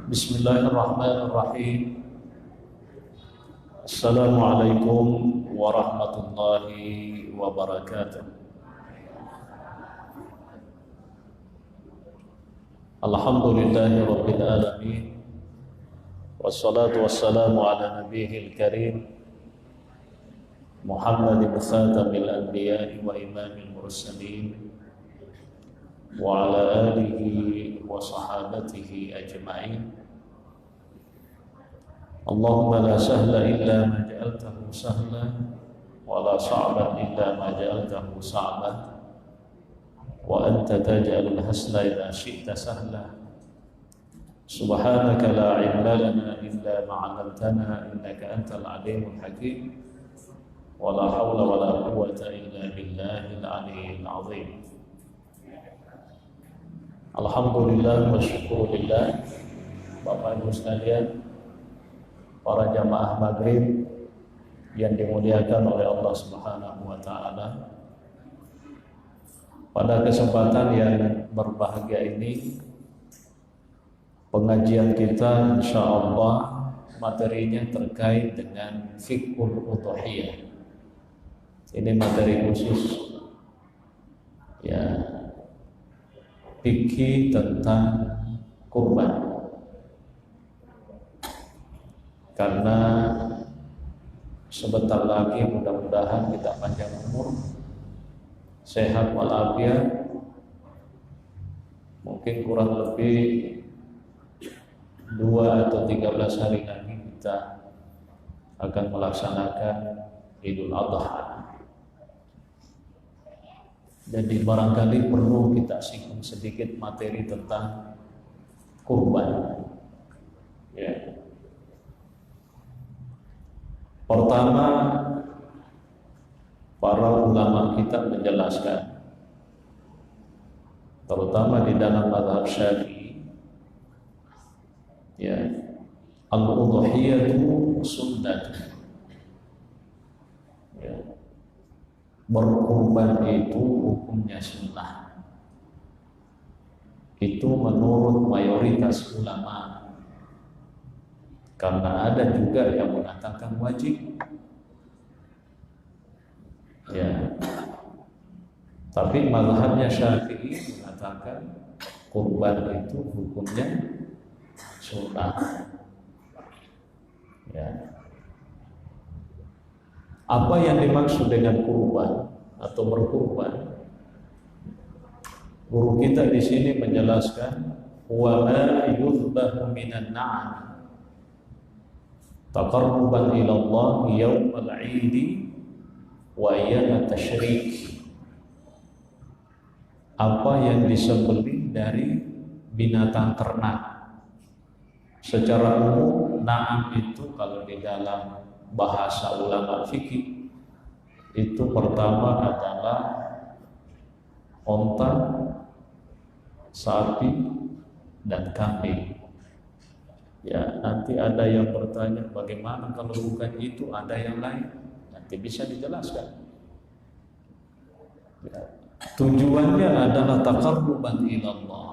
Bismillahirrahmanirrahim. Assalamualaikum warahmatullahi wabarakatuh. Alhamdulillahi rabbil alamin. Wassalatu wassalamu ala nabiyil karim Muhammadin khatamil anbiya'i wa imamil mursalin wa ala alihi wa sahabatihi ajma'in. Allahumma la sahla illa ma ja'altahu sahla wa la sa'ban illa ma ja'altahu sa'ban wa anta taj'alul hasna idha syi'ta sahla. Subhanaka la ilma lana illa ma 'allamtana innaka antal alimul hakim wa la hawla wa la quwwata illa billahil aliyyil azim. Alhamdulillah wa syukurillah. Bapak Ibu sekalian, para jamaah maghrib yang dimuliakan oleh Allah Subhanahu wa ta'ala, pada kesempatan yang berbahagia ini pengajian kita insyaallah materinya terkait dengan fiqhul udhiyah. Ini materi khusus ya, fikih tentang kurban. Karena sebentar lagi mudah-mudahan kita panjang umur, sehat walafiat, mungkin kurang lebih 2 atau 13 hari lagi kita akan melaksanakan Idul Adha. Jadi barangkali perlu kita singgung sedikit materi tentang kurban. Ya. Pertama, para ulama kita menjelaskan, terutama di dalam mazhab Syafi'i, ya, al-udhiyatu sunnah. Ya. Berkurban itu hukumnya sunnah. Itu menurut mayoritas ulama. Karena ada juga yang mengatakan wajib. Ya. Tapi mazhabnya Syafi'i mengatakan kurban itu hukumnya sunnah. Ya. Apa yang dimaksud dengan kurban atau berkurban? Guru kita di sini menjelaskan wa ma yuzbahu minan na'am taqarruban ila Allah yaumal 'idi wa ayyam tasyrik. Apa yang disembelih dari binatang ternak. Secara umum na'am itu kalau di dalam bahasa ulama fikih itu pertama adalah onta, sapi, dan kambing. Ya, nanti ada yang bertanya bagaimana kalau bukan itu ada yang lain, nanti bisa dijelaskan. Ya, tujuannya adalah taqarruban ila Allah.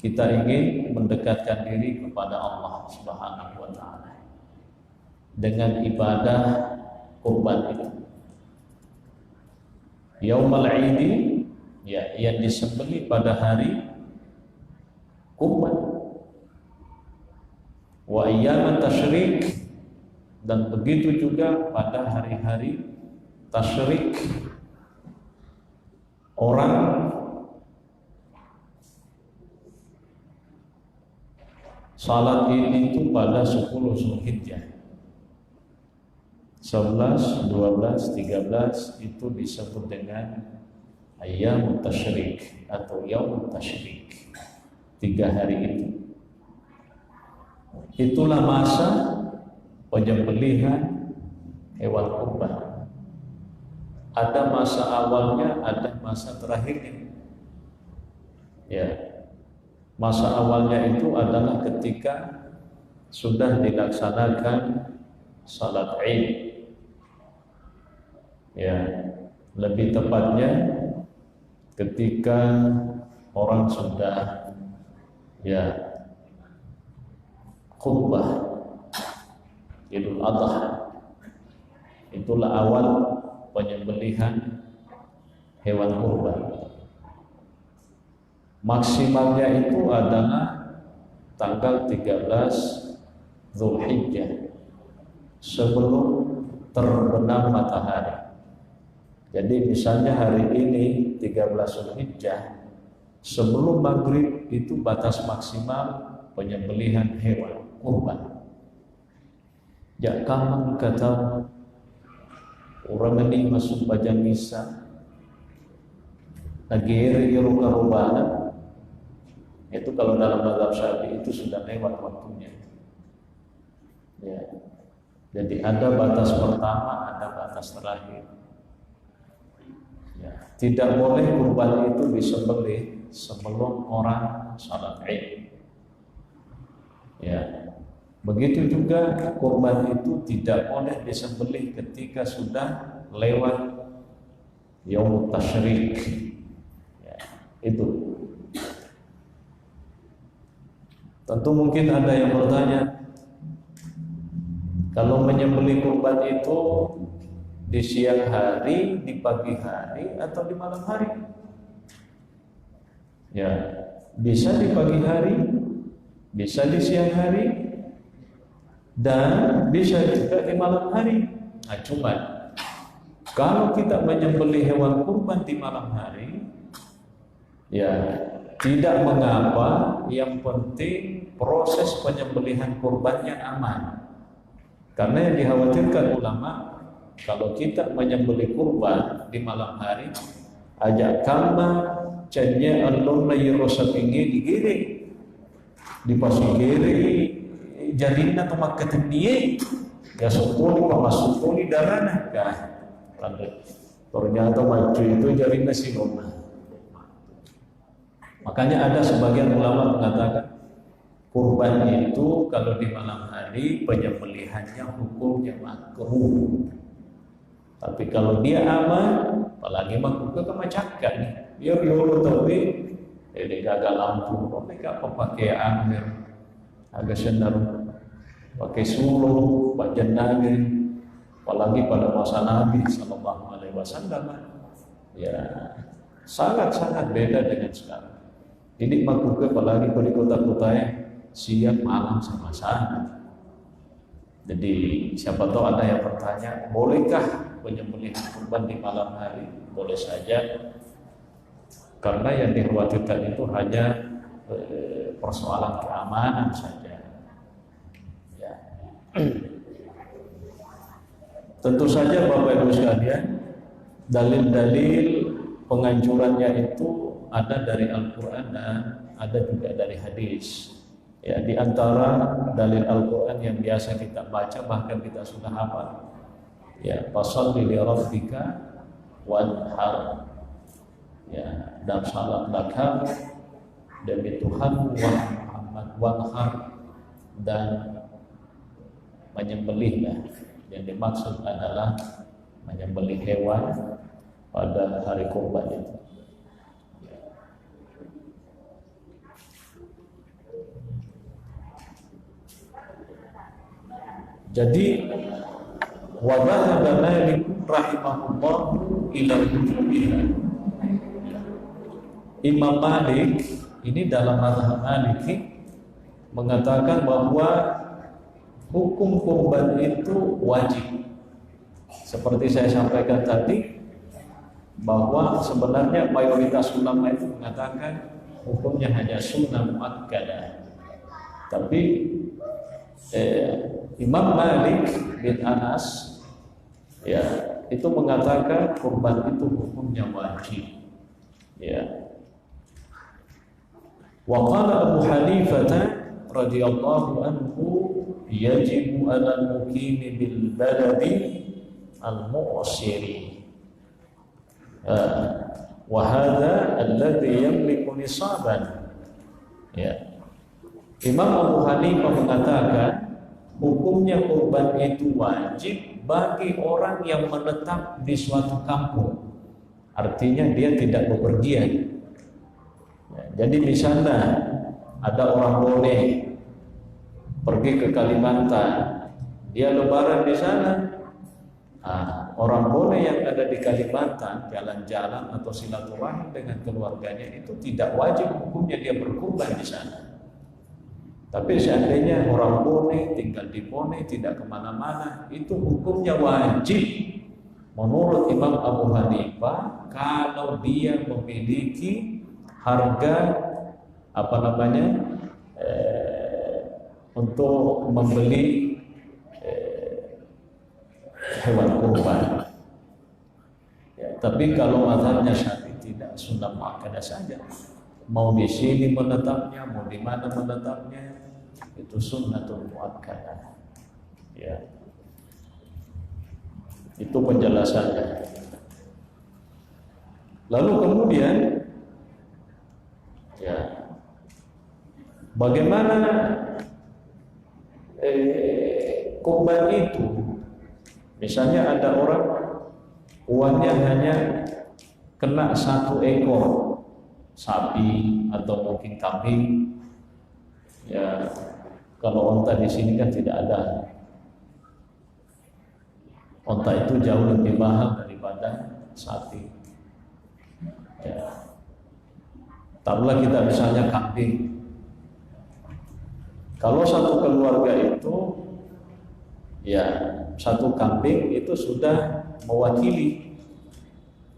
Kita ingin mendekatkan diri kepada Allah Subhanahu wa ta'ala dengan ibadah kurban itu. Yaumul 'idi, ya, yang disembelih pada hari kurban. Wa ayyam tasyrik, dan begitu juga pada hari-hari tasyrik. Orang salat ini itu pada 10 Zulhijjah. 11, 12, 13 itu disebut dengan ayyam tasyrik atau yaum tasyrik. 3 hari itu. Itulah masa penyembelihan hewan kurban. Ada masa awalnya, ada masa terakhirnya. Ya. Masa awalnya itu adalah ketika sudah dilaksanakan salat Id. Ya, lebih tepatnya ketika orang sudah ya khutbah Idul Adha. Itulah awal penyembelihan hewan kurban. Maksimalnya itu adalah tanggal 13 Zulhijjah, sebelum terbenam matahari. Jadi misalnya hari ini 13 Zulhijjah, sebelum maghrib itu batas maksimal penyembelihan hewan kurban. Ya kamu kata orang ini masuk baca misa nagiri irukah itu kalau dalam mazhab Syafi'i itu sudah lewat waktunya. Ya. Jadi ada batas pertama, ada batas terakhir. Ya. Tidak boleh kurban itu disembelih sebelum orang salat Id. Ya. Begitu juga kurban itu tidak boleh disembelih ketika sudah lewat Yaumut Tasyrik. Ya, itu. Tentu mungkin ada yang bertanya, kalau menyembelih kurban itu di siang hari, di pagi hari, atau di malam hari? Ya, bisa di pagi hari, bisa di siang hari, dan bisa juga di malam hari. Nah, cuma kalau kita menyembelih hewan kurban di malam hari, ya tidak mengapa, yang penting proses penyembelihan kurbannya aman. Karena yang dikhawatirkan ulama, kalau kita menyembelih kurban di malam hari, ajak kama canya Allah na yirosa tinggi digiri, dipasigiri jarina atau maketendie, ya soponi pamasuponi darana kah. Ternyata maju itu jarina sinoma. Makanya ada sebagian ulama mengatakan kurban itu kalau di malam hari penyembelihannya hukumnya makruh. Tapi kalau dia aman, apalagi makruh kemacakkan nih. Biar dulu tapi ini gagal lampu, mereka pemakaian agak senang pakai suluh, baca nabi, apalagi pada masa Nabi Sallallahu Alaihi Wasallam, ya sangat-sangat beda dengan sekarang. Ini makruh apalagi di kota-kota siang malam sama-sama. Jadi siapa tahu ada yang bertanya, bolehkah penyembelihan kurban di malam hari? Boleh saja, karena yang dikhawatirkan itu hanya persoalan keamanan saja. Ya. Tentu saja Bapak Ibu sekalian, dalil-dalil penganjurannya itu ada dari Al-Quran dan ada juga dari hadis. Ya, di antara dalil Al-Quran yang biasa kita baca, bahkan kita sudah hafal, ya, fasholli li rabbika wanhar, ya, dan salatlah kamu demi Tuhanmu wahai Muhammad, wanhar, dan menyembelihlah. Yang dimaksud adalah menyembelih hewan pada hari kurban itu. Jadi wa dhahaba Malik rahimahullah ila wujubiha. Imam Malik ini dalam mazhab Maliki mengatakan bahwa hukum kurban itu wajib. Seperti saya sampaikan tadi, bahwa sebenarnya mayoritas ulama itu mengatakan hukumnya hanya sunnah muakkadah. Tapi Imam Malik bin Anas, ya, itu mengatakan kurban itu hukumnya wajib. Ya. Wa qala Abu Hanifah radhiyallahu anhu yajibu 'ala al-muqimi bil baladi al-mu'siri. Wa hadha alladhi yamliku nisaban. Ya. Imam Abu Hanifah mengatakan hukumnya kurban itu wajib bagi orang yang menetap di suatu kampung. Artinya dia tidak bepergian. Ya, jadi di sana ada orang boleh, pergi ke Kalimantan, dia lebaran di sana. Nah, orang Bone yang ada di Kalimantan jalan-jalan atau silaturahim dengan keluarganya itu tidak wajib hukumnya dia berkurban di sana. Tapi seandainya orang Bone tinggal di Bone tidak kemana-mana, itu hukumnya wajib. Menurut Imam Abu Hanifah, kalau dia memiliki harga untuk membeli hewan kurban. Ya, tapi kalau mazhabnya Syafi'i tidak, sunnah muakkadah saja. Mau di sini menetapnya, mau di mana menetapnya, itu sunnatul muakkadah. Ya. Itu penjelasannya. Lalu kemudian ya, bagaimana kurban itu? Misalnya ada orang uangnya hanya kena 1 ekor sapi atau mungkin kambing. Ya, kalau onta di sini kan tidak ada. Onta itu jauh lebih mahal daripada sapi. Ya. Taruhlah kita misalnya kambing. Kalau satu keluarga itu, ya, satu kambing itu sudah mewakili.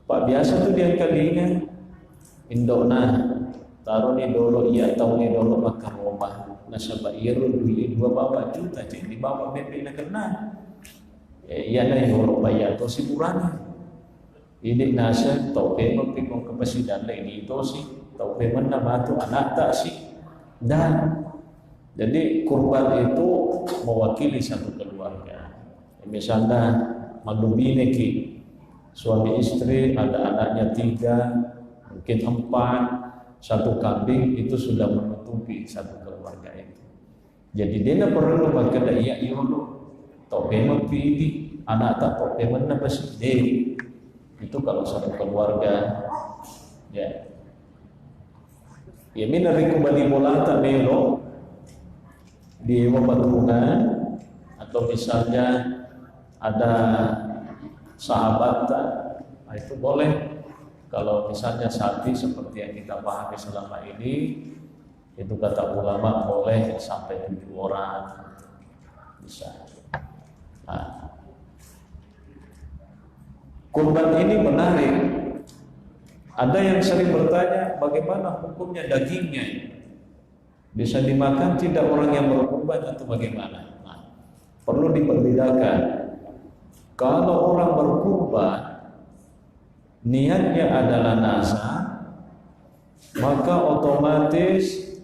Pak biasa tuh dia kalinya indokna taruh ni dolo iya tahu ni dolo makan rumah nasabah iru duit 2 juta jadi bawa bebek nak kena iya na dolo bayar to si murana ini nasa tau pemang pikong kapasidan ini itu sih tau pemang nama tu anak tak sih dan jadi kurban itu mewakili satu keluarga. Misalnya malumine ki suami istri ada anaknya 3 mungkin 4 satu kambing itu sudah menutupi satu keluarga itu. Jadi dia perlu makan iya iolo tau pemang pilih anak tak tau pemang apa sih itu kalau satu keluarga ya. Ya minari kembali mulata melo di pembangunan atau misalnya ada sahabat, nah itu boleh. Kalau misalnya sapi seperti yang kita pahami selama ini, itu kata ulama boleh sampai 7 orang bisa. Nah, kurban ini menarik. Ada yang sering bertanya bagaimana hukumnya dagingnya, bisa dimakan tidak orang yang berkurban atau bagaimana? Nah, perlu diperbedakan. Kalau orang berkurban niatnya adalah nazar, maka otomatis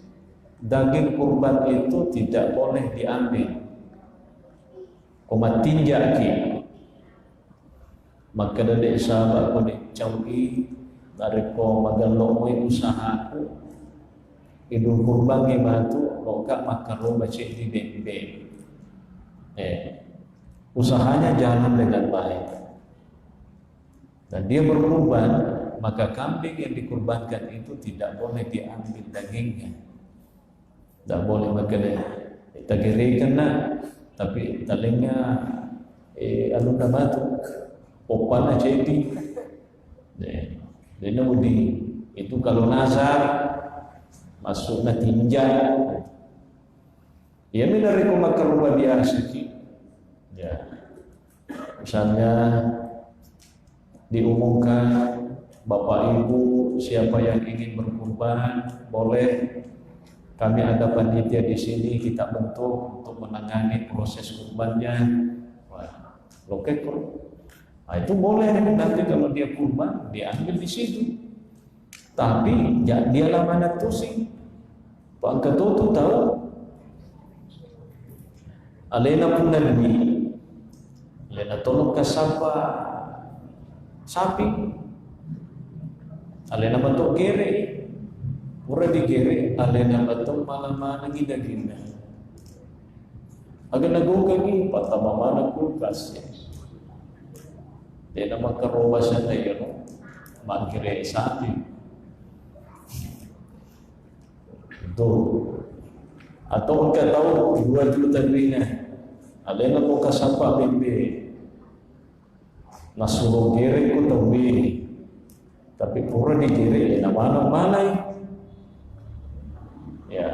daging kurban itu tidak boleh diambil. Komat tinjaki. Maka dari sahabat ko dicawi dari ko magalomoi usahaku idul kurban ngebatu lokak maka lo baca di bembe. Usahanya jalan dengan baik dan dia berkurban, maka kambing yang dikurbankan itu tidak boleh diambil dagingnya, tidak boleh makan. Kita kiri kena, tapi talingnya alun batu popan aja itu. Dan itu kalau nazar masuknya tinja. Ya minari ko makarubah biasa ki. Ya, misalnya diumumkan Bapak Ibu siapa yang ingin berkurban boleh, kami ada panitia di sini kita bentuk untuk menangani proses kurbannya. Wah, oke kok. Nah, itu boleh nanti kalau dia kurban diambil di situ. Tapi dia mana tuh sih? Pak Ketua tahu? Alena pun nabi. Alena tolong kasapa sapi. Alena bentuk gere. Murah digere. Alena bentuk mana-mana gina-gina. Agak nagugan ini patama mana kulkas ya. Dia nama kerobasan na yun, magkire sapi. Itu. Atau engkau tahu 2 juta duitnya, ada yang mau kasapa bimbe, nasuruh gere ku tahu tapi pura di gere na mana ya,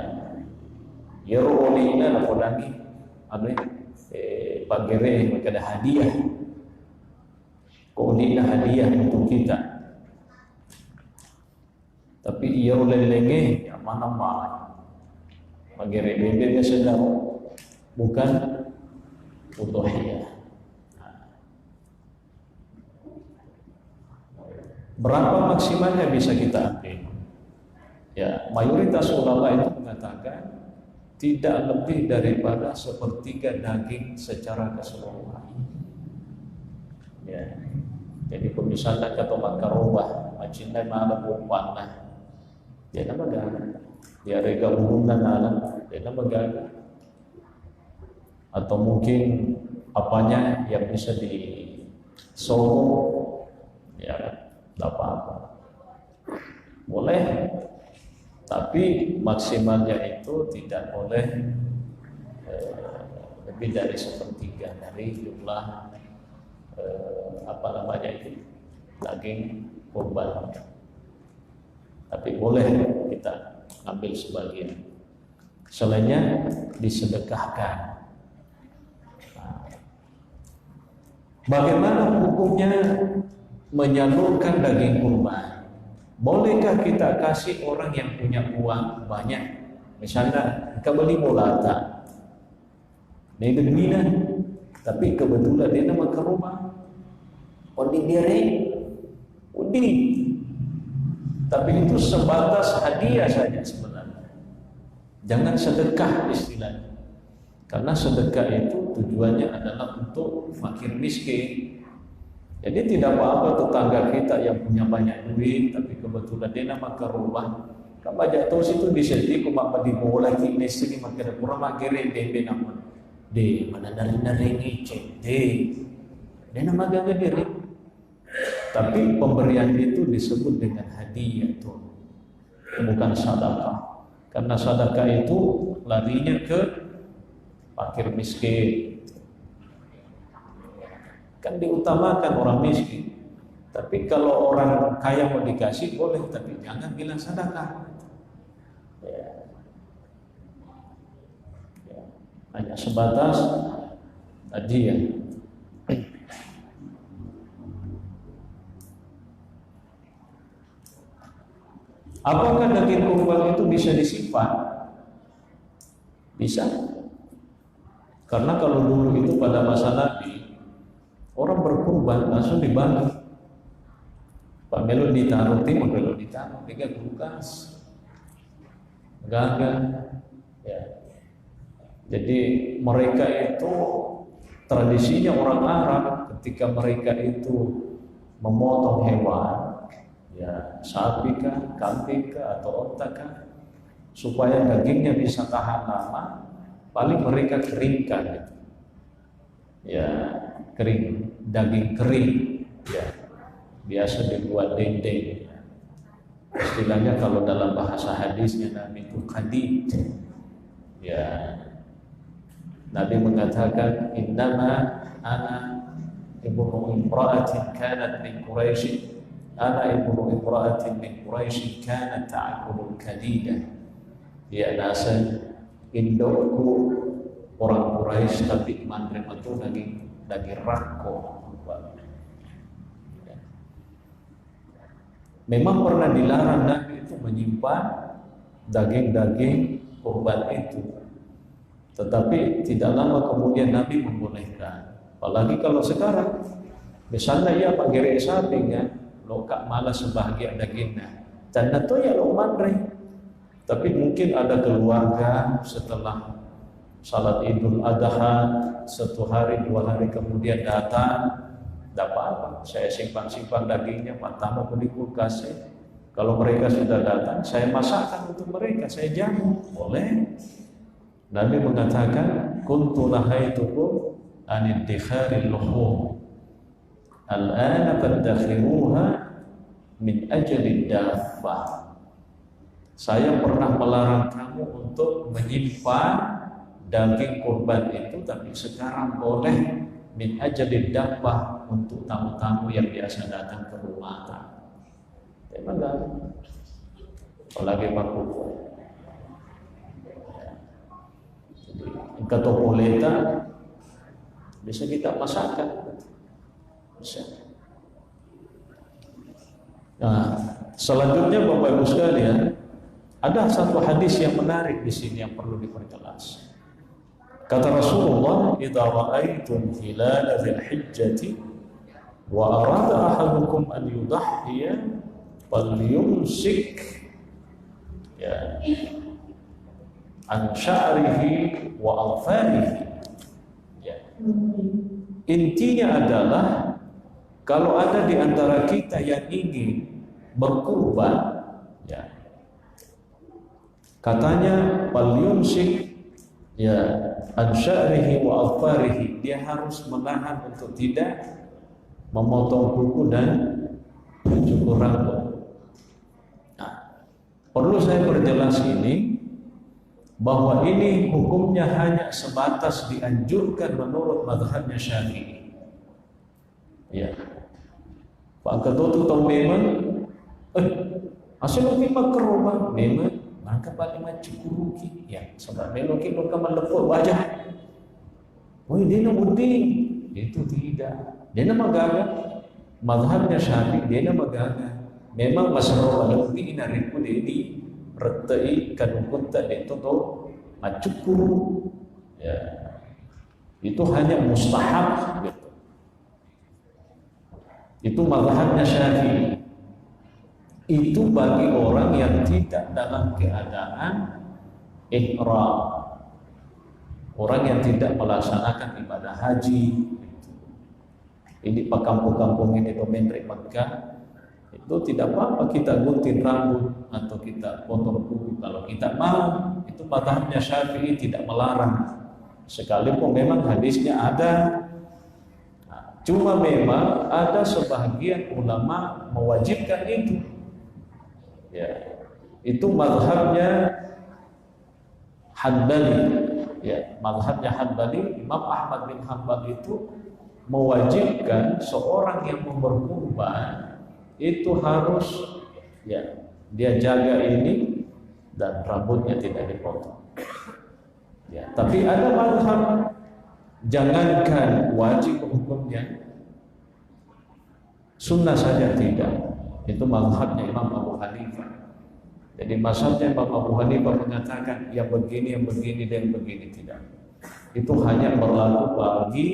yero oli ina na podangi, pak gere mereka ada hadiah, kau ina hadiah untuk kita, tapi yero lelenge ya mana magere bebe sedang bukan udhiyah. Berapa maksimalnya bisa kita ambil? Ya, mayoritas ulama itu mengatakan tidak lebih daripada 1/3 daging secara keseluruhan. Ya. Jadi misalnya kata makarobah, macinai malam umpanah, dia nama gana. Dia rega hubungan alam, dia nama gana. Atau mungkin apanya yang bisa disogok, ya tidak apa-apa, boleh. Tapi maksimalnya itu tidak boleh lebih dari 1/3 dari jumlah daging kurban. Tapi boleh kita ambil sebagian, selainnya disedekahkan. Bagaimana hukumnya menyalurkan daging kurban? Bolehkah kita kasih orang yang punya uang banyak? Misalnya kita beli molata, ini gemina, tapi kebetulan dia nama ke rumah, odi tapi itu sebatas hadiah saja sebenarnya. Jangan sedekah istilahnya, karena sedekah itu tujuannya adalah untuk fakir miskin. Jadi tidak apa-apa tetangga kita yang punya banyak duit, tapi kebetulan dia nama ke rumah, kamu jatuh situ di sini, kamu di bola kini sini makin kurang makin deh nama deh mana dari ngecek deh nama gak diri. Tapi pemberian itu disebut dengan hadiah tuh, bukan sedekah. Karena sedekah itu larinya ke fakir miskin. Kan diutamakan orang miskin. Tapi kalau orang kaya mau dikasih boleh, tapi jangan bilang sedekah. Ya. Hanya sebatas hadiah. Apakah daging kurban itu bisa disimpan? Bisa. Karena kalau dulu itu pada masa Nabi, orang berkurban langsung dibagi. Pak Melo ditaruh, Pak Melo ditaruh, tiga kulkas, gagal. Ya. Jadi mereka itu tradisinya orang Arab, ketika mereka itu memotong hewan, ya sapi kah, kambing kah, atau onta kah, supaya dagingnya bisa tahan lama, paling mereka keringkan gitu. Ya kering, daging kering, ya biasa dibuat dendeng. Istilahnya kalau dalam bahasa hadisnya Nabi itu qadid. Ya Nabi mengatakan innama ana ibnu imra'atin kanat min Quraisy. Ana ibnu imra'atin min Quraisy kanat ta'kulul kadida. Ya nasan indokku orang Quraisy tapi menerima itu daging rako. Memang pernah dilarang Nabi itu menyimpan daging-daging kurban itu. Tetapi tidak lama kemudian Nabi membolehkan. Apalagi kalau sekarang misalnya ya panggil sapi kan, lokak malah sebahagia dagingnya. Dan itu ya lo mandre. Tapi mungkin ada keluarga setelah salat Idul Adha 1 hari 2 hari kemudian datang, dapat apa? Saya simpan dagingnya, pertama di kulkas. Kalau mereka sudah datang, saya masakkan untuk mereka, saya jamu, boleh. Nabi mengatakan, kuntu nahaitukum anid dikharil luhum. Al-ana tadakhiruha min ajli daffah. saya pernah melarang kamu untuk menyimpan daging kurban itu, tapi sekarang boleh min ajli dabbah untuk tamu-tamu yang biasa datang ke rumah. Memang enggak, apalagi Papua. Jadi katopoleta bisa kita masakkan, bisa. Nah, selanjutnya Bapak Ibu sekalian, ada satu hadis yang menarik di sini yang perlu diperjelas. Kata Rasulullah, "Idza ra'aitum hilal dzil-hijjati wa arada ahadukum an yudahhiya falyumsik ya an sya'rihi wa alfanihi." Ya. Intinya adalah kalau ada di antara kita yang ingin berkurban, ya, katanya falyumsik ya an sya'rihi wa alfarihi, dia harus menahan untuk tidak memotong kuku dan mencukur rambut. Nah, perlu saya perjelas ini bahwa ini hukumnya hanya sebatas dianjurkan menurut mazhabnya Syafi'i. Ya. Pak Ketua tu tahu memang asal memang kerubah memang maka paling cukup ya sebab memang kita meleput wajah. Oh dia nak buding itu tidak. Dia nak magaga mazhabnya Syafi'i, dia nak magaga. Memang masalah lebih inariku ini retai kanukun tadi itu tuh cukup ya, itu hanya mustahab gitu. Itu mazhabnya Syafi'i. Itu bagi orang yang tidak dalam keadaan ihram, orang yang tidak melaksanakan ibadah haji. Ini pak kampung-kampung ini domenrik Mekah, itu tidak apa-apa kita gunting rambut atau kita potong kuku kalau kita mau. Itu mazhabnya Syafi'i tidak melarang, sekalipun memang hadisnya ada. Nah, cuma memang ada sebahagian ulama mewajibkan itu. Ya, itu mazhabnya Hanbali. Ya, mazhabnya Hanbali, Imam Ahmad bin Hanbal itu mewajibkan seorang yang mau berkurban itu harus ya dia jaga ini dan rambutnya tidak dipotong. Ya, tapi ada mazhab jangankan wajib hukumnya, sunnah saja tidak. Itu mazhabnya Imam Abu Hanifah. Jadi mazhabnya Imam Abu Hanifah mengatakan yang begini, dan begini tidak. Itu hanya berlaku bagi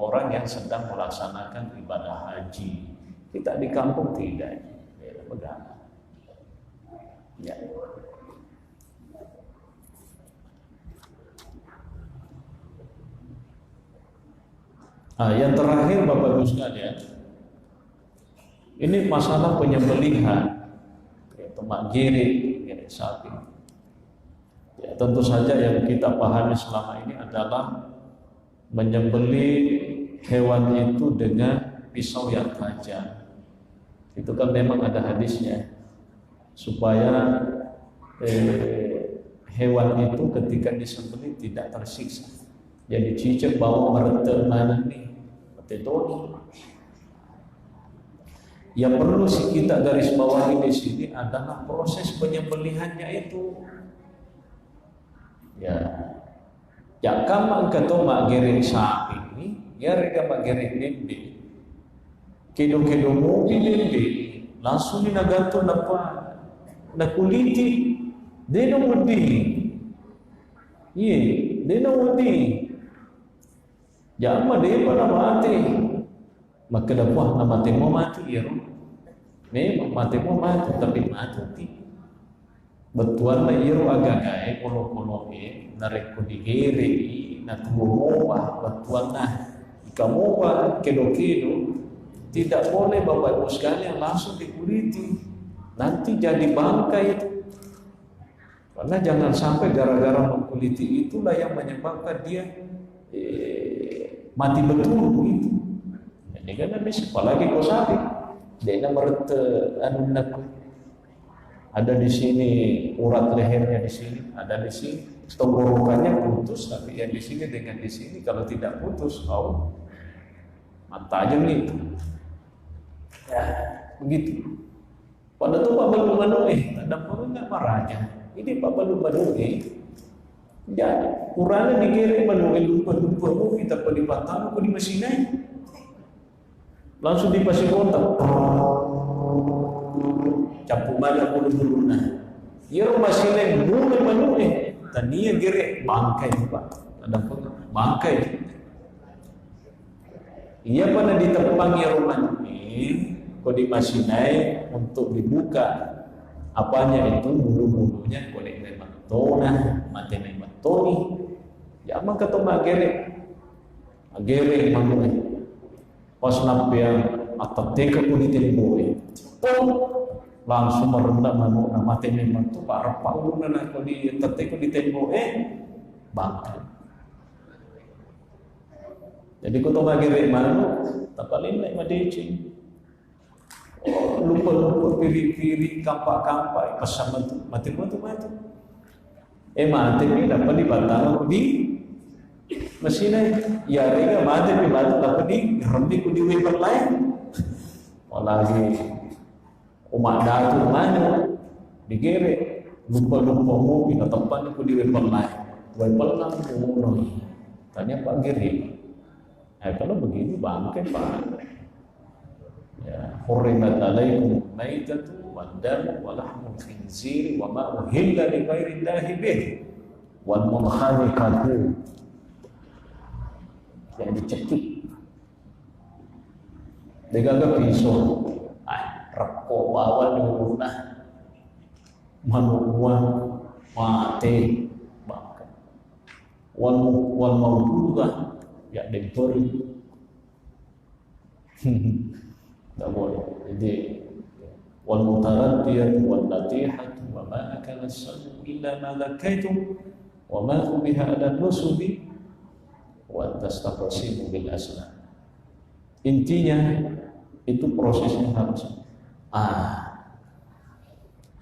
orang yang sedang melaksanakan ibadah haji. Kita di kampung tidak. Ya, benar. Ya. Yang terakhir Bapak Ibu sekalian, ini masalah penyembelihan, temak giring, sapi. Ya, tentu saja yang kita pahami selama ini adalah menyembelih hewan itu dengan pisau yang tajam. Itu kan memang ada hadisnya, supaya hewan itu ketika disembelih tidak tersiksa. Jadi cicak bawa merentet mana nih, betul. Yang perlu kita garis bawahi di sini adalah proses penyembelihannya itu. Ya, ya kama engkau mak gering sapi ini, ya rega mak gering dende. Kilo mobil dende, langsung ni nagato na kuliti, deno mudi. Iya, deno mudi. Jangan dia pada mati. Maka dakwah na mati mo mati ya. Memang mati mo mati tapi mati. Betuan na iro agagae kolo-kolo narek ko digiri na tumumoba betuan na ikamoba kilo-kilo tidak boleh Bapak Ibu sekalian langsung dikuliti. Nanti jadi bangkai itu. Karena jangan sampai gara-gara mengkuliti itulah yang menyebabkan dia mati betul begitu. Ini kan bisa apalagi kau sapi dia nak merete anu nak ada di sini urat lehernya di sini, ada di sini tenggorokannya putus, tapi yang di sini dengan di sini kalau tidak putus, oh mata aja nih. Ya, begitu. Pada tuh Pak Balu ada perlu nggak marahnya? Ini Pak Balu jadi kurangnya dikirim lupa kita pelipatan aku di mesinnya, langsung dipasang kontak. Capu mana dulu nah. Ya mesinnya mulai tania gere bangkai Pak. Ada bangkai. Iya pada ditepang ya rumah ini, kok dimasinai untuk dibuka apanya itu bulu-bulunya boleh mematona, mati mematoni. Ya emang ketemu agere manune. Pas nampian atateka pun ditemboe. Langsung merendam manuna mati mematu parah pauluna nak di atateka ditemboe bangkai. Jadi kau tahu agak mana, tak paling naik madeci. Lupa piri kampak pasang mati. Mati ni dapat dibatang aku di mesin ya rega mati dapat di rembi ku di weper lain. Lagi umat datu mana digere lupa mobil tempat ku di weper lain. Weper lang munoi. Tanya Pak Giri. Kalau begini bangkai Pak. Ya, hurrimat alaikum maitatu wad-damu wa lahmul khinzir wa ma uhilla li ghairillahi bih wal munkhaniqatu. Yang dicekik. Degaga pisau. Reko bawa nurunah. Manuang mati bangkai. Wal mawdudah ya dempori. Tak boleh. Jadi wal mutaraddiyatu wal latihatu wa ma akala as-sabu illa ma zakaitum wa ma biha ala nusubi wa tastaqsimu bil asnam. Intinya itu prosesnya harus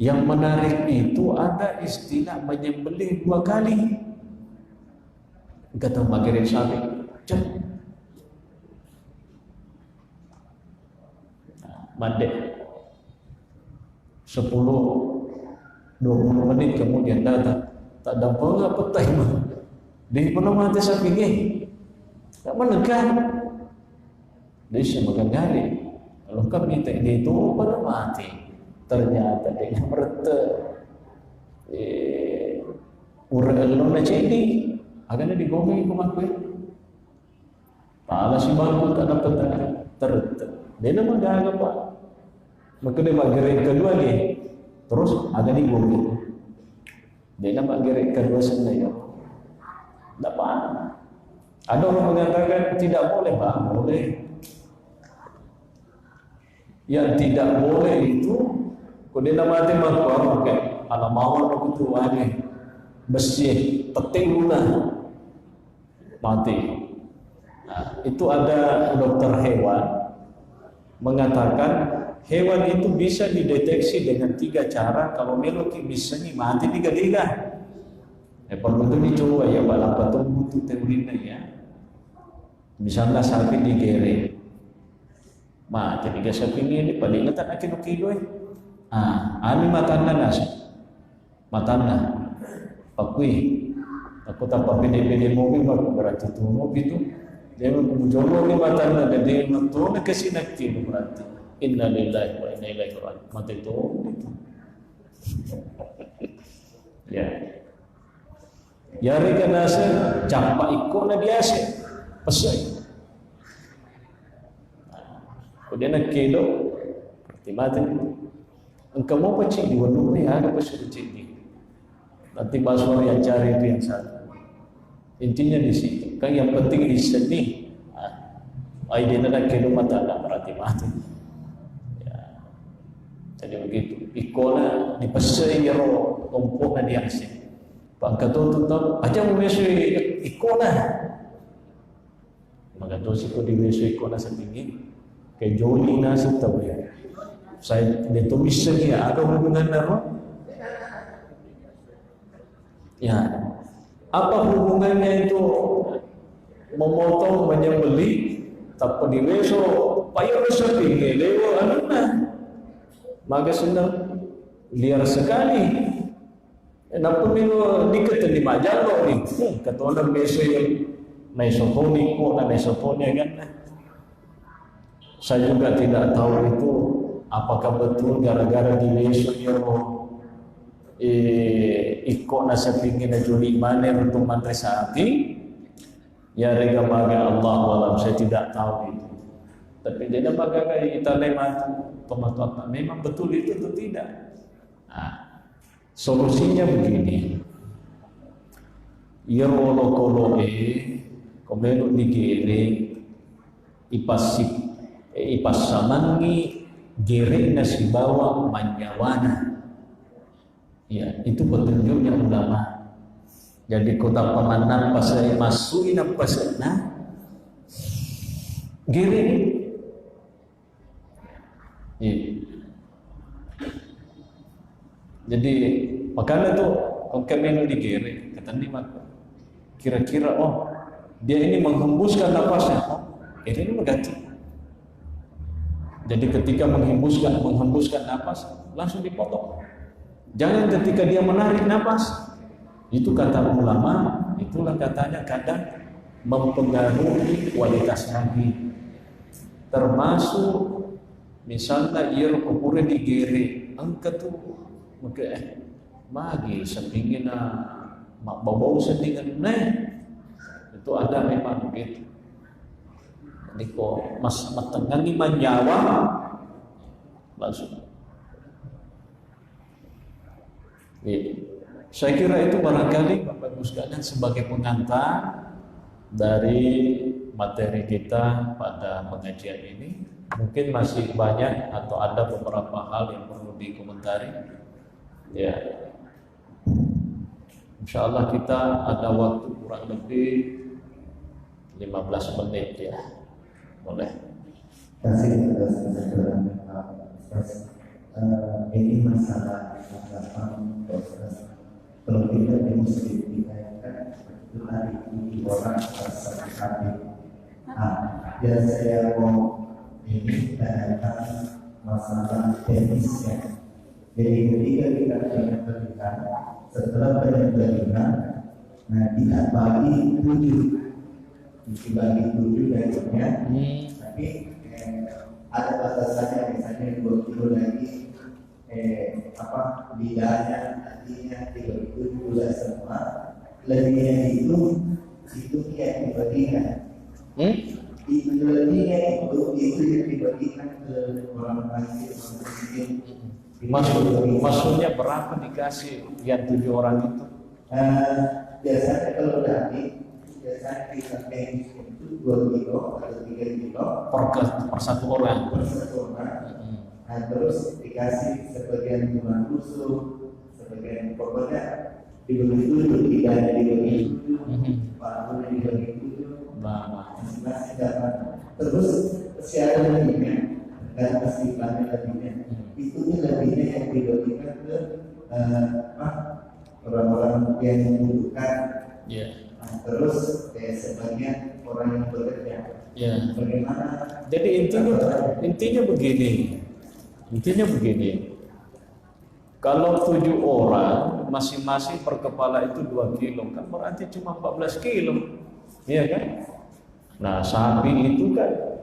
yang menarik itu ada istilah menyembelih 2 kali. Kata magirin sapi mandek 10-20 menit kemudian datang tak dapat apa time dia pernah mati sapi ni tak menekan dia semakan kali kalau kami tak dia itu pada mati ternyata dia mereta urang elon na cedi agaknya digomeng kumakwe pala si bangku tak dapat terta dia nama dah apa maka dia gerak kedua ni terus agak digomeng dia nama gerak kedua sebenarnya dapat ada orang mengatakan tidak boleh Bang boleh yang tidak boleh itu kalau dia nama mati makwa okay. Alam mawar aku tu ani bersih peting guna mati. Nah, itu ada dokter hewan mengatakan hewan itu bisa dideteksi dengan 3 cara. Kalau meloki bisa nih mati 3. Perlu itu dicoba ya balap betul itu teorinya ya. Misalnya sapi digere, mati 3 sapi ini paling ngetan kilo. Ani matanda nasi, matanda, pakui. Aku tak pede mobil baru berarti tu mobil tu dia menjolok ni matanda dan dia menturun ke sini kilo berarti. Inna lillahi wa inna ilaihi raji'un. Mati tu. Ya. Yari kan nasi campak ikut na biasa pesai. Kemudian nak kilo berarti mati. Engkau mau pecik di waduk ni ada pasal pecik ni. Nanti bahasa yang cari itu yang satu. Intinya di situ. Kan yang penting di sini. Dia nak kilo mata nak berarti mati. Ya. Jadi begitu. Ikona di pasal yang roh kompok na dia asyik. Pangkato tuntang aja mo beso ikona. Magato si ko di beso ikona sa tingin. Kay Jolie na sa tabi. Saya ditulis niya ada hubungan na ro Ya, apa hubungannya itu memotong menyembelih tapi di beso payah sapi lewo anuna maka senang liar sekali. Kenapa mino diket di majalo ni katona beso yang naisoponi ko na naisoponi kan. Saya juga tidak tahu itu apakah betul gara-gara di beso iko na sapingin na juli maner untuk mantri sapi ya rega baga Allah walam, saya tidak tahu itu. Tapi dia baga kaya kita lemat tomat memang betul itu atau tidak. Nah, solusinya begini. Yerolo koloe komelo digere ipas samangi gere nasi bawa manyawana. Ya, itu petunjuknya ulama. Jadi kota pemanang pas saya masukin apa sana gere. Ya. Jadi makanya tuh kalau kemenu digere kata nih maka kira-kira oh dia ini menghembuskan nafasnya, ini mengganti. Jadi ketika menghembuskan nafas langsung dipotong. Jangan ketika dia menarik nafas. Itu kata ulama, itulah katanya kadang mempengaruhi kualitas nadi. Termasuk misalnya ia kupure digere angka tuh magi sepingin mak bau sedingin itu ada memang begitu. Jadi kok mas matengah ni menyawa langsung. Saya kira itu barangkali Bapak Ibu sekalian sebagai pengantar dari materi kita pada pengajian ini. Mungkin masih banyak atau ada beberapa hal yang perlu dikomentari. Ya, insya Allah kita ada waktu kurang lebih 15 menit ya, boleh. Terima kasih. Ini masalah proses. Kalau kita di muslim kita kan itu hari ini orang satu kali. Dan saya mau ini tentang masalah teknisnya. Jadi ketika kita penyembelihan, setelah penyembelihan, nah tidak bagi 7, dibagi 7 dagingnya, tapi ada batasannya, misalnya 2 kilo lagi, lidahnya, hatinya 3 kilo juga semua, lebihnya itu yang dibagikan. Lebihnya itu yang dibagikan ke orang masjid, Maksudnya berapa dikasih yang 7 orang itu? Biasanya kalau daging biasanya kita itu 2 kilo atau 3 kilo per satu orang. Nah, terus dikasih sebagian cuma tusuk, sebagian pokoknya dibagi 7, tidaknya dibagi 7, paruhnya dibagi 7, masing-masing dapat. Terus siapa lebihnya dan kesimpulannya lebihnya itu lebihnya yang dibagikan ke orang-orang yang membutuhkan. Nah, terus sebagian orang yang bekerja. Bagaimana? Jadi intinya begini. Kalau 7 orang masing-masing per kepala itu 2 kilo kan berarti cuma 14 kilo, iya kan? Nah sapi itu kan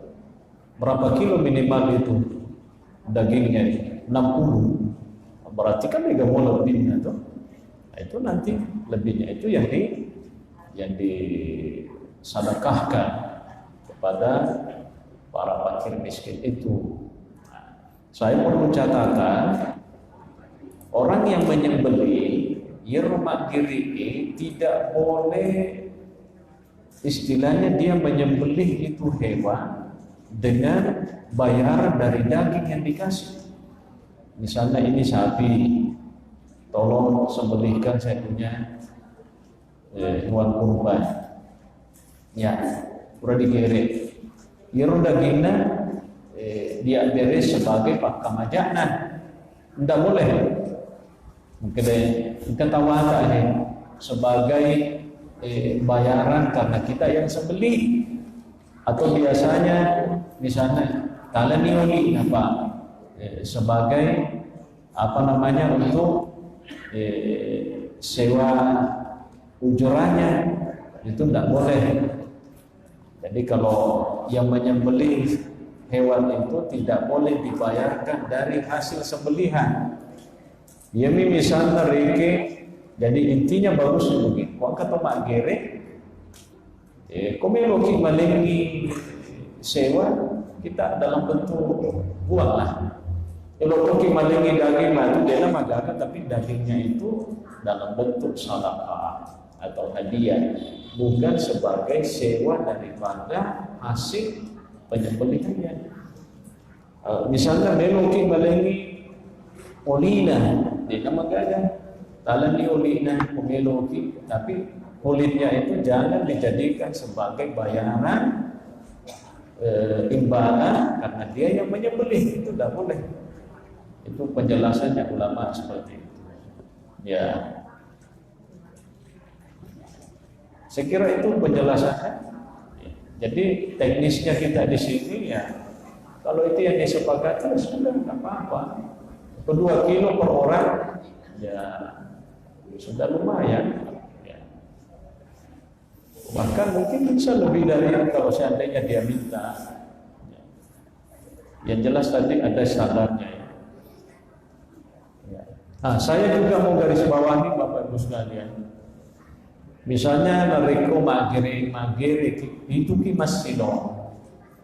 berapa kilo minimal itu dagingnya 60, berarti kan 30 lebihnya tuh. Nah, itu nanti lebihnya itu yang disedekahkan kepada para fakir miskin itu. Saya perlu catatan, orang yang menyembelih yermak diri tidak boleh, istilahnya dia menyembelih itu hewan dengan bayaran dari daging yang dikasih. Misalnya ini sapi, tolong sembelihkan saya punya hewan kurban. Ya, udah digere. Yeru dagingnya dia beres sebagai pakamajanan. Tidak boleh. Mungkin tawata ini sebagai bayaran karena kita yang sembelih, atau biasanya misalnya talanioli apa sebagai apa namanya untuk sewa ujurannya, itu tidak boleh. Jadi kalau yang menyembelih hewan itu tidak boleh dibayarkan dari hasil sembelihan. Ya misalnya reke, jadi intinya bagus begini. Kau kata mak gere, komeloki malengi sewa kita dalam bentuk buang lah. Kalau koki malengi daging itu dia nama gagal, tapi dagingnya itu dalam bentuk sedekah atau hadiah, bukan sebagai sewa daripada hasil penyembelihannya. Misalnya meloki malengi olina, dia nama gagal. Talan diolina meloki, tapi kulitnya itu jangan dijadikan sebagai bayaran imbalan karena dia yang menyembelih, itu tidak boleh. Itu penjelasannya ulama seperti itu. Ya, saya kira itu penjelasannya. Jadi teknisnya kita di sini ya, kalau itu yang disepakati sudah nggak apa-apa. 2 kilo per orang, ya sudah lumayan. Ya. Bahkan mungkin bisa lebih dari kalau seandainya dia minta. Ya. Yang jelas tadi ada syaratnya. Ya. Nah, saya juga mau garis bawahi Bapak Ibu sekalian. Misalnya nariko magere itu kimasino,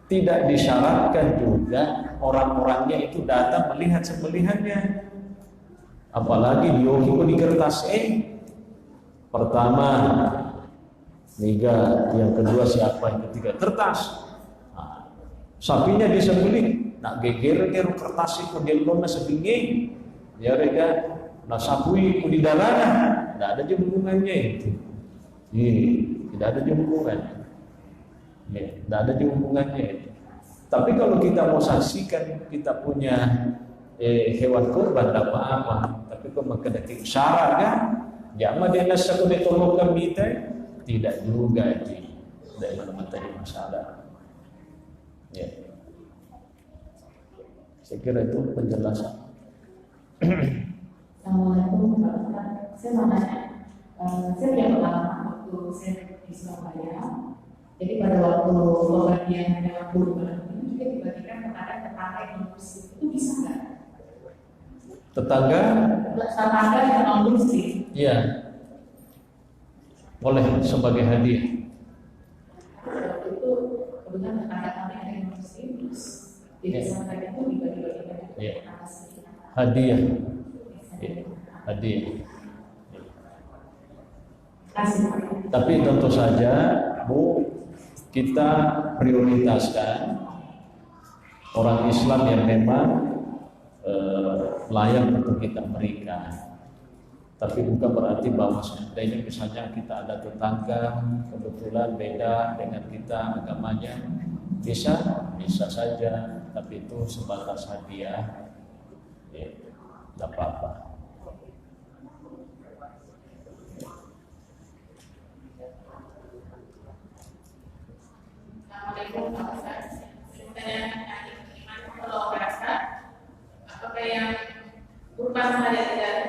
tidak disyaratkan juga orang-orangnya itu datang melihat sembelihannya. Apalagi dioki di kertas pertama niga, yang kedua siapa, yang ketiga kertas. Nah, sapinya disembelih, nak geger kertas itu dia lona sebingi, ya rega, nak sapui ku di darana, tidak ada hubungannya itu. Tidak ada hubungannya. Tidak ada hubungannya itu. Tapi kalau kita mau saksikan kita punya hewan kurban tidak apa-apa. Tapi kalau menghadapi syarat kan, jangan dia nasa ko ditolong kita, tidak juga tidak menjadi masalah. Ya. Saya kira itu penjelasan. Assalamualaikum Pak Ustaz. Saya mau nanya, saya punya pengalaman waktu saya di Surabaya. Jadi pada waktu pembagian hewan kurban itu juga dibagikan kepada tetangga yang non-muslim. Itu bisa nggak? Tetangga yang non-muslim? Iya, boleh sebagai hadiah. Waktu itu kebetulan tetangga kami ada yang non-muslim, terus jadi sampai itu dibagi-bagikan ke atas. Hadiah. Hadiah. Tapi tentu saja Bu, kita prioritaskan orang Islam yang memang layak untuk kita berikan. Tapi bukan berarti bahwa seandainya misalnya kita ada tetangga kebetulan beda dengan kita agamanya, bisa saja, tapi itu sebatas hadiah, ya, tidak apa-apa. Assalamualaikum Pak Ustaz. Saya bagaimana kalau merasa apakah yang kurban saja tidak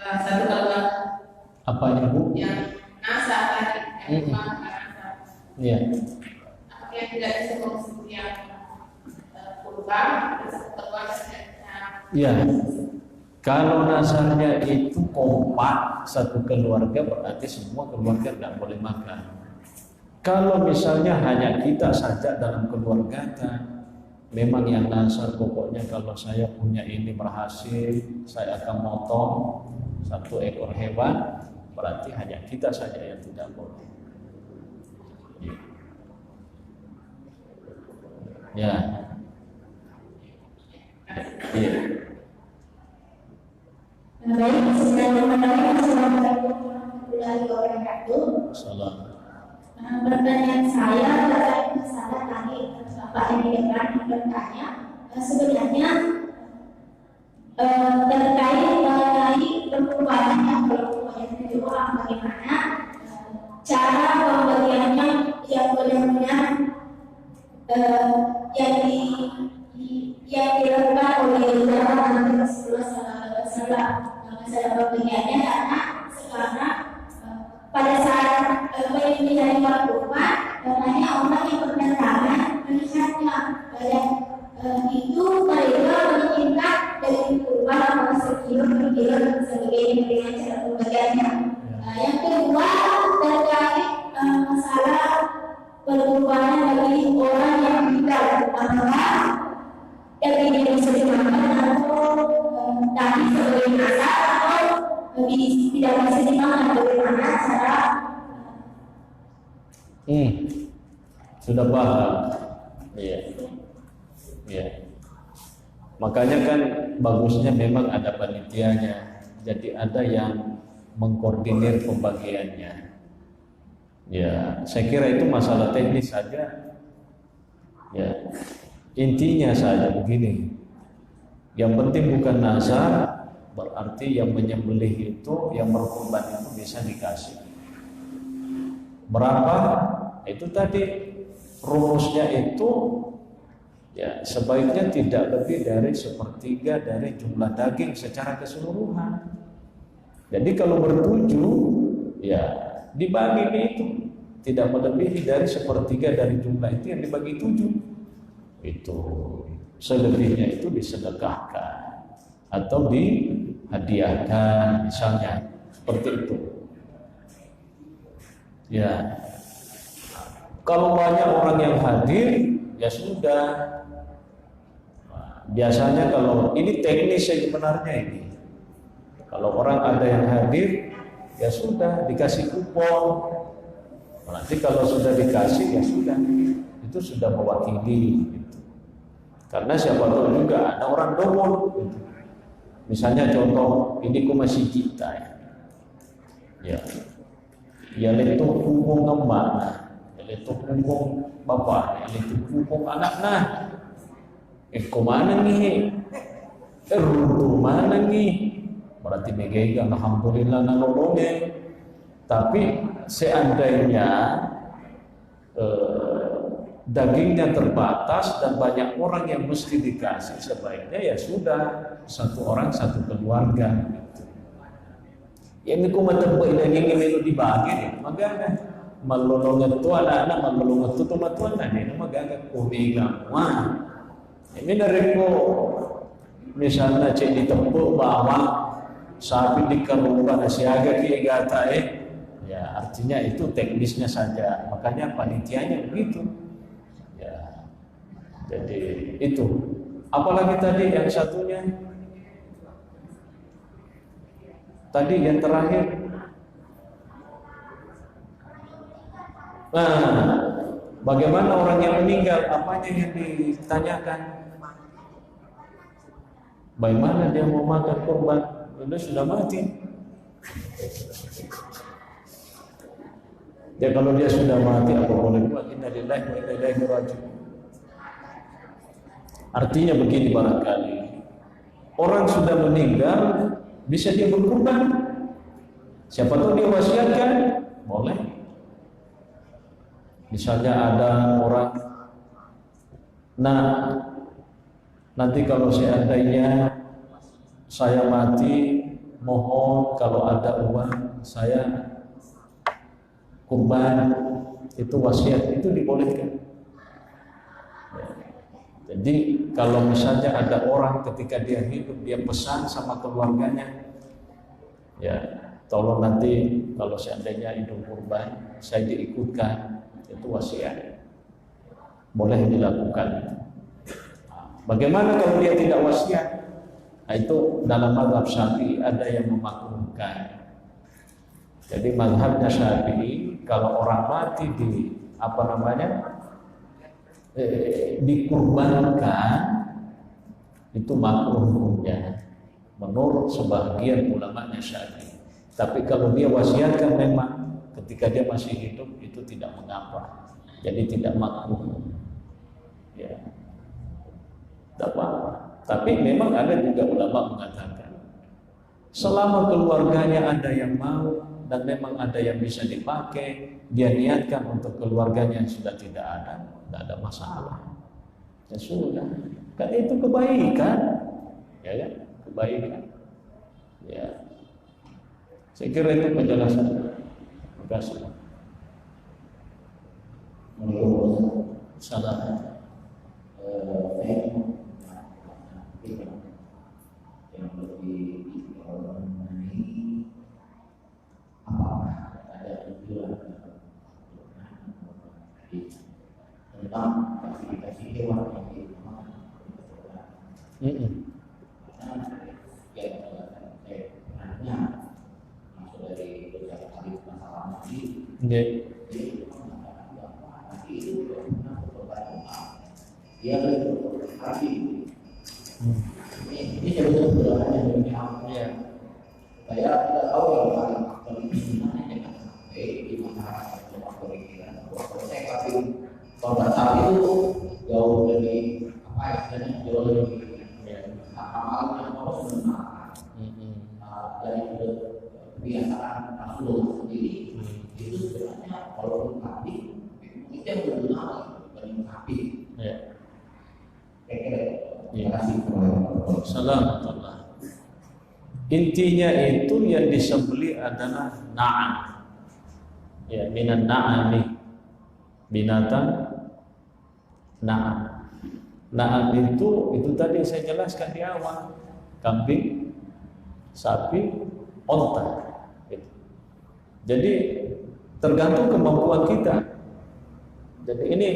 satu keluarga? Apa yang Bu? Yang nasa tadi, yang kurban nasa. Iya. Apakah yang tidak bisa konsumsi yang kurban satu keluarga tidak bisa? Iya. Kalau nasarnya itu kompak satu keluarga, berarti semua keluarga tidak boleh makan. Kalau misalnya hanya kita saja dalam keluarga, memang yang nasar pokoknya kalau saya punya ini berhasil, saya akan motong 1 ekor hewan, berarti hanya kita saja yang tidak boleh. Ya. Iya. Baik, Assalamualaikum warahmatullahi wabarakatuh. Salam. Pertanyaan saya terkait masalah tadi Bapak yang di depan bertanya, sebenarnya terkait mengenai perkumpulan yang berkumpulan dari 7 orang, bagaimana cara pembagiannya yang benar-benar yang dilakukan oleh Nabi Rasulullah SAW. Masalah pembagiannya karena sekarang pada saat mencari kurban, banyak orang yang berdatangan melihatnya dan itu mereka menginginkan dari kurban apakah sekilo, sebagainya dengan cara pembagiannya. Yang kedua terkait masalah perkurbanan bagi orang yang meninggal, apakah yang tidak bisa dimakan atau tadi sebagai masa atau tidak bisa dimakan, bagaimana cara? Sudah paham. Iya. Iya. Makanya kan bagusnya memang ada panitianya. Jadi ada yang mengkoordinir pembagiannya. Ya, saya kira itu masalah teknis saja. Ya. Intinya saja begini. Yang penting bukan nazar, berarti yang menyembelih itu, yang berkorban itu bisa dikasih. Berapa? Itu tadi rumusnya itu ya sebaiknya tidak lebih dari 1/3 dari jumlah daging secara keseluruhan. Jadi kalau bertujuh ya dibagi itu tidak melebihi dari 1/3 dari jumlah itu yang dibagi 7. Itu selebihnya itu disedekahkan atau dihadiahkan misalnya seperti itu. Ya, kalau banyak orang yang hadir, ya sudah. Biasanya kalau ini teknis sebenarnya ini. Kalau orang ada yang hadir, ya sudah dikasih kupon. Nanti kalau sudah dikasih, ya sudah. Itu sudah mewakili. Gitu. Karena siapa tahu juga ada orang domol. Gitu. Misalnya contoh, ini ku masih kita ya. Ya. Ya itu hukum emak, itu hukum bapak, itu hukum anak nah. Kemana nih? Runtuh mana nih? Berarti megang alhamdulillah nolongnya. Tapi seandainya dagingnya terbatas dan banyak orang yang mesti dikasih, sebaiknya ya sudah satu orang satu keluarga. Yang itu matembak daging ini dibagi nih, magana malolongan tu anak-anak malolongan tu tuan nih, magana kumiga wah ini dari ko misalnya cek ditempuk bawa sapi di kerumah siaga kiegata ya artinya itu teknisnya saja, makanya panitianya begitu ya. Jadi itu apalagi tadi yang satunya tadi yang terakhir, nah, bagaimana orang yang meninggal? Apanya yang ditanyakan? Bagaimana dia mau makan kurban? Dia sudah mati. Ya kalau dia sudah mati, apa boleh buat? Inna lillahi wa inna ilaihi raji'un. Artinya begini barangkali, orang sudah meninggal. Bisa dia berkurban. Siapa tahu dia wasiatkan, boleh. Misalnya ada orang, nah nanti kalau seandainya saya mati, mohon kalau ada uang saya kurban, itu wasiat, itu dibolehkan. Jadi kalau misalnya ada orang ketika dia hidup, dia pesan sama keluarganya, ya tolong nanti kalau seandainya Idul Kurban saya diikutkan, itu wasiat, boleh dilakukan. Bagaimana kalau dia tidak wasiat? Nah, itu dalam mazhab Syafi'i ada yang memakruhkan. Jadi mazhabnya Syafi'i kalau orang mati di dikurbankan itu makruh hukumnya menurut sebagian ulamanya Syafi'i. Tapi kalau dia wasiatkan memang ketika dia masih hidup itu tidak mengapa, jadi tidak makruh. Ya, tidak apa-apa. Tapi memang ada juga ulama mengatakan Selama keluarganya ada yang mau dan memang ada yang bisa dipakai, dia niatkan untuk keluarganya yang sudah tidak ada masalah. Ya sudah, kan itu kebaikan, ya kan? Kebaikan. Ya, saya kira itu penjelasan. Terima kasih. Salah. Yang lebih mengenai apakah ada tujuan tentang klasifikasi hewan yang dimakan. Karena masuk dari beberapa kali masalah tadi, jadi nanti itu dia lebih berhati. Ini sebetulnya yang menjawabnya. Saya tidak tahu yang paling aktual ini mana yang di mana pemikiran. Saya tapi pada saat itu jauh lebih jauh lebih amalnya harus benar. Dari kebiasaan Rasulullah sendiri itu sebenarnya walaupun tadi itu yang benar dari kaki. Terima kasih. Assalamualaikum. Intinya itu yang disembelih adalah na'am. Ya, minan na'ami. Binatang na'am. Na'am itu tadi saya jelaskan di awal. Kambing, sapi, onta. Gitu. Jadi tergantung kemampuan kita. Jadi ini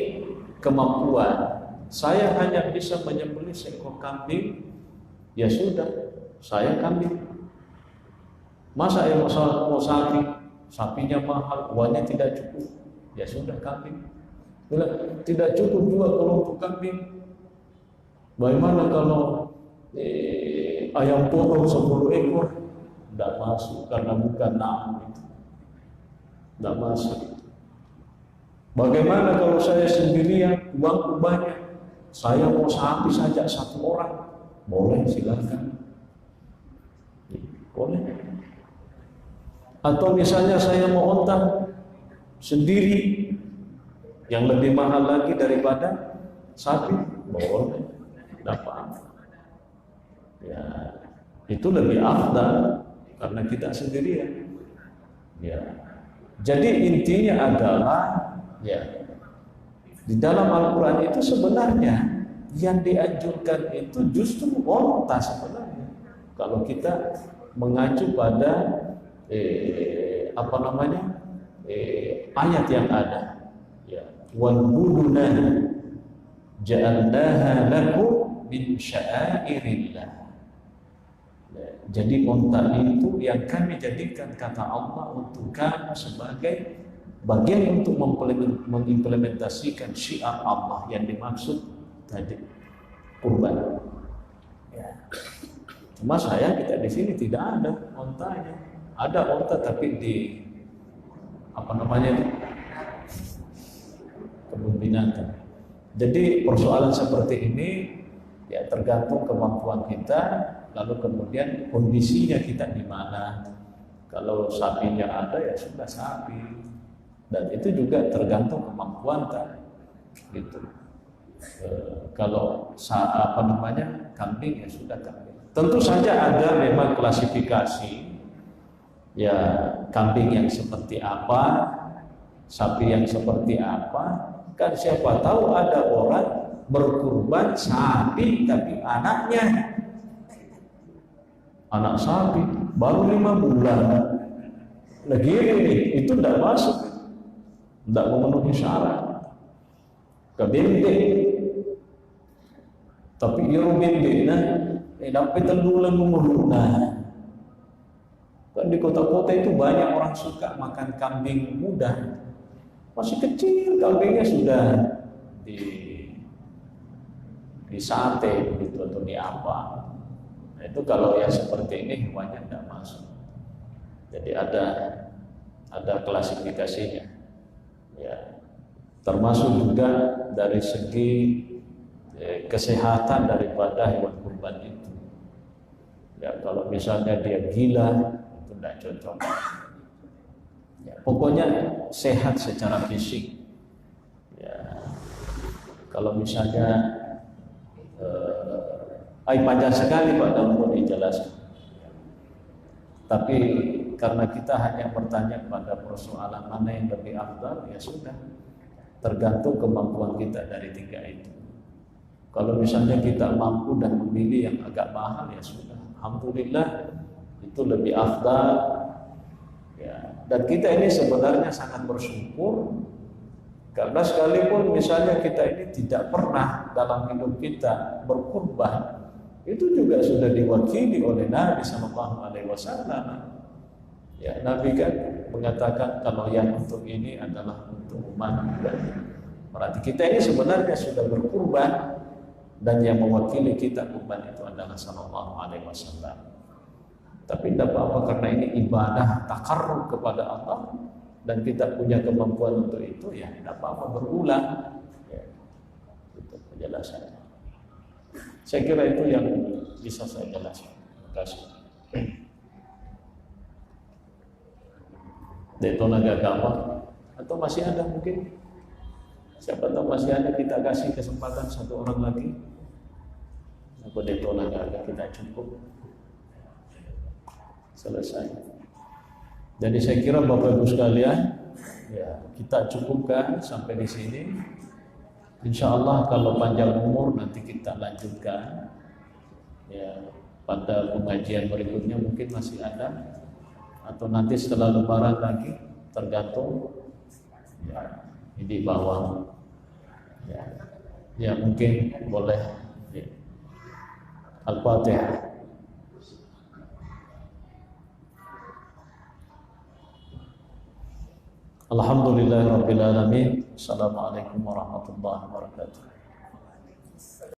kemampuan. Saya hanya bisa menyembelih seekor kambing, ya sudah, saya kambing. Masa yang mau sapi, sapinya mahal, uangnya tidak cukup, ya sudah kambing. Bila tidak cukup juga kalau untuk kambing, bagaimana kalau ayam potong 10 ekor? Tidak masuk karena bukan na'am itu. Tidak masuk. Bagaimana kalau saya sendirian, uangku banyak? Saya mau sapi saja 1 orang, boleh, silakan, boleh. Atau misalnya saya mau onta sendiri, yang lebih mahal lagi daripada sapi, boleh, dapat. Ya, itu lebih afdal karena kita sendirian. Ya, jadi intinya adalah ya. Di dalam Al-Quran itu sebenarnya yang dianjurkan itu justru onta sebenarnya. Kalau kita mengacu pada ayat yang ada, ya, wal buduna ja'alnaha lakum min sya'airillah. Jadi onta itu yang kami jadikan, kata Allah, untuk kamu sebagai bagian untuk mengimplementasikan syiar Allah yang dimaksud tadi, kurban. Ya. Cuma kita di sini tidak ada ontanya. Ada onta tapi di kebun binatang. Jadi persoalan seperti ini ya tergantung kemampuan kita, lalu kemudian kondisinya kita di mana. Kalau sapinya ada ya sudah sapi. Dan itu juga tergantung kemampuan kan, gitu. Kalau kambing ya sudah kambing. Tentu saja ada memang klasifikasi, ya kambing yang seperti apa, sapi yang seperti apa. Kan siapa tahu ada orang berkurban sapi tapi anaknya anak sapi baru 5 bulan. Lagi ini itu tidak masuk. Tidak memenuhi syarat. Kebendek, tapi iru bendek dapat telulang menguruna. Kan di kota-kota itu banyak orang suka makan kambing muda. Masih kecil kambingnya sudah di sate begitu atau di apa. Nah, itu kalau yang seperti ini hewannya tidak masuk. Jadi ada klasifikasinya. Ya, termasuk juga dari segi kesehatan daripada hewan kurban itu. Ya, kalau misalnya dia gila, itu tidak cocok. Ya, pokoknya sehat secara fisik. Ya, kalau misalnya panjang sekali Pak dalam mau dijelaskan. Tapi karena kita hanya bertanya pada persoalan mana yang lebih afdal, ya sudah, tergantung kemampuan kita dari tiga itu. Kalau misalnya kita mampu dan memilih yang agak mahal, ya sudah, alhamdulillah itu lebih afdal. Ya, dan kita ini sebenarnya sangat bersyukur karena sekalipun misalnya kita ini tidak pernah dalam hidup kita berkurban, itu juga sudah diwakili oleh Nabi SAW. Ya, Nabi kan mengatakan kalau yang untuk ini adalah untuk umat. Berarti kita ini sebenarnya sudah berkurban dan yang mewakili kita kurban itu adalah Sallallahu Alaihi Wasallam. Tapi tidak apa-apa karena ini ibadah takarrub kepada Allah dan kita punya kemampuan untuk itu, ya tidak apa-apa berulang. Ya, itu penjelasannya. Saya kira itu yang bisa saya jelaskan. Terima kasih. Detona Gagawa atau masih ada mungkin? Siapa tahu masih ada, kita kasih kesempatan satu orang lagi. Aku Detona Gagawa kita cukup selesai. Jadi saya kira Bapak Ibu sekalian, ya kita cukupkan sampai di sini. Insya Allah kalau panjang umur nanti kita lanjutkan. Ya, pada pengajian berikutnya mungkin masih ada, atau nanti setelah Lebaran lagi, tergantung. Ya, di bawah. Ya, ya mungkin boleh. Ya. Al-Fatihah. Alhamdulillahirabbil alamin. Assalamualaikum warahmatullahi wabarakatuh.